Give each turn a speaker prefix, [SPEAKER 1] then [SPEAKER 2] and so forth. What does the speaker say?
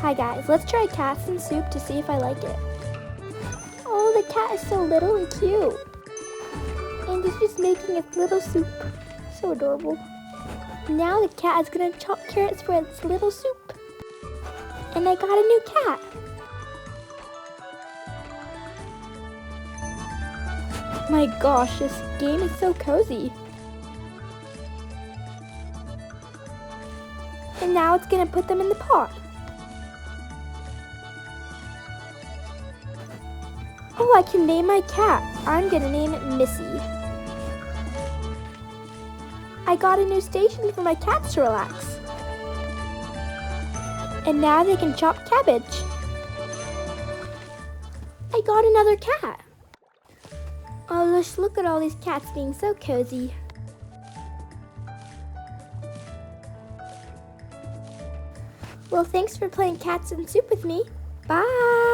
[SPEAKER 1] Hi guys, let's try cats and soup to see if I like it. Oh, the cat is so little and cute. And it's just making its little soup. So adorable. Now the cat is gonna chop carrots for its little soup. And I got a new cat. My gosh, this game is so cozy. And now it's gonna put them in the pot. Oh, I can name my cat. I'm gonna name it Missy. I got a new station for my cats to relax. And now they can chop cabbage. I got another cat. Oh, let's look at all these cats being so cozy. Well, thanks for playing cats and soup with me. Bye.